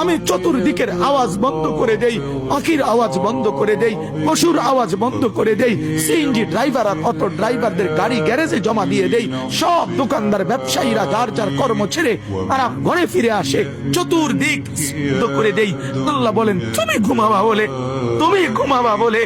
আমি চতুর্দিকের আওয়াজ বন্ধ করে দেই, পাখির আওয়াজ বন্ধ করে দেই, পশুর আওয়াজ বন্ধ করে দেই, সিএনজি ড্রাইভার আর অটো ড্রাইভারদের গাড়ি গ্যারেজে জমা দিয়ে দেই, সব দোকানদার ব্যবসায়ীরা যার যার কর্ম ছেড়ে তারা ঘরে ফিরে আসে, চতুর্দিক বন্ধ করে দেই। আল্লাহ বলেন তুমি ঘুমাবা বলে, তুমি ঘুমাবা বলে,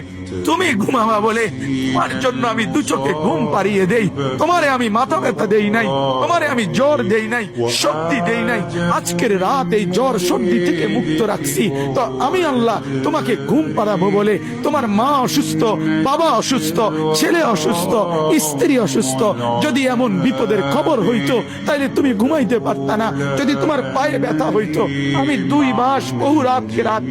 তুমি ঘুমাবা বলে তোমার জন্য আমি দু চোখে ঘুম পাড়িয়ে দেই। তোমারে আমি মাথা ব্যথা দেই নাই, তোমারে আমি জ্বর দেই নাই, সর্দি দেই নাই। আজকের রাত এই জ্বর সর্দি থেকে মুক্ত রাখছি, তো আমি আল্লাহ তোমাকে ঘুম পাড়াবো বলে। তোমার মা অসুস্থ, বাবা অসুস্থ, ছেলে অসুস্থ, স্ত্রী অসুস্থ, যদি এমন বিপদের খবর হইতো তাইলে তুমি ঘুমাইতে পারতা না। যদি তোমার পায়ে ব্যথা হইতো, আমি 2 মাস বহু রাতকে রাত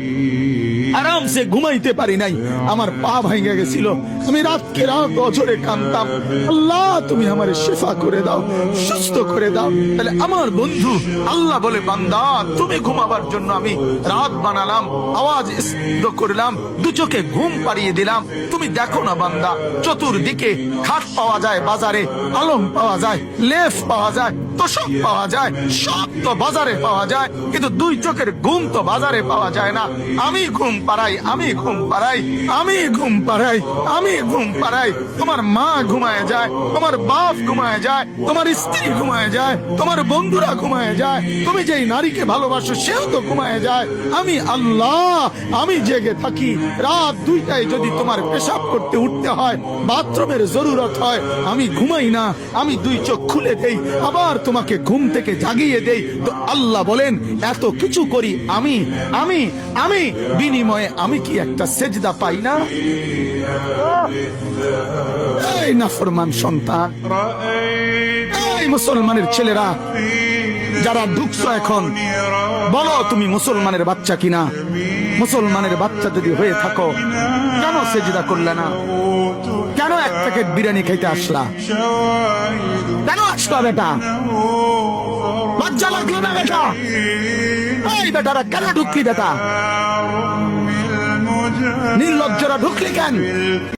আরামসে ঘুমাইতে পারি নাই, আমার পা ভাঙে গেছিল, আমি রাতকে রাত অঝরে কাঁদতাম, আল্লাহ তুমি আমার শিফা করে দাও, সুস্থ করে দাও। তাহলে আমার বন্ধু আল্লাহ বলে বান্দা তুমি ঘুমাবার জন্য আমি রাত বানালাম, আওয়াজ স্তব্ধ করলাম, দু চোখে ঘুম পাড়িয়ে দিলাম। তুমি দেখো না বান্দা, চতুর্দিকে খাট পাওয়া যায় বাজারে, আলম পাওয়া যায়, লেফ পাওয়া যায়, তোষক পাওয়া যায়, সব তো বাজারে পাওয়া যায়, কিন্তু 2 চোখের ঘুম তো বাজারে পাওয়া যায় না। আমি ঘুম পাড়াই, আমি ঘুম পাড়াই, আমি ঘুম পাড়াই, আমি ঘুম পাড়াই। তোমার মা ঘুমায় যায়, তোমার বাপ ঘুমায় যায়, তোমার স্ত্রী ঘুমায় যায়, তোমার বন্ধুরা ঘুমায় যায়, তুমি যেই নারীকে ভালোবাসো সেও তো ঘুমায় যায়। আমি আল্লাহ আমি জেগে থাকি। রাত 2টায় যদি তোমার পেশাব করতে উঠতে হয়, বাথরুমের জরুরত হয়, আমি ঘুমাই না, আমি 2 চোখ খুলে দেই, আবার তোমাকে ঘুম থেকে জাগিয়ে দেই। তো আল্লাহ বলেন এত কিছু করি আমি, আমি আমি বিনিময়ে আমি কি একটা সেজদা পাই না? এই নাফরমান সন্তান, এই মুসলমানের ছেলেরা যারা ঢুকছো এখন, বলো তুমি মুসলমানের বাচ্চা কিনা? মুসলমানের বাচ্চা যদি হয়ে থাকো, কেন সেজদা করলে না? কেন 1 প্যাকেট বিরিয়ানি খাইতে আসলা? কেন আসলা বেটা? লজ্জা লাগলো না বেটা? এই বেটারা কেন ঢুকলি বেটা? নির্লজ্জরা ঢুকলি কেন?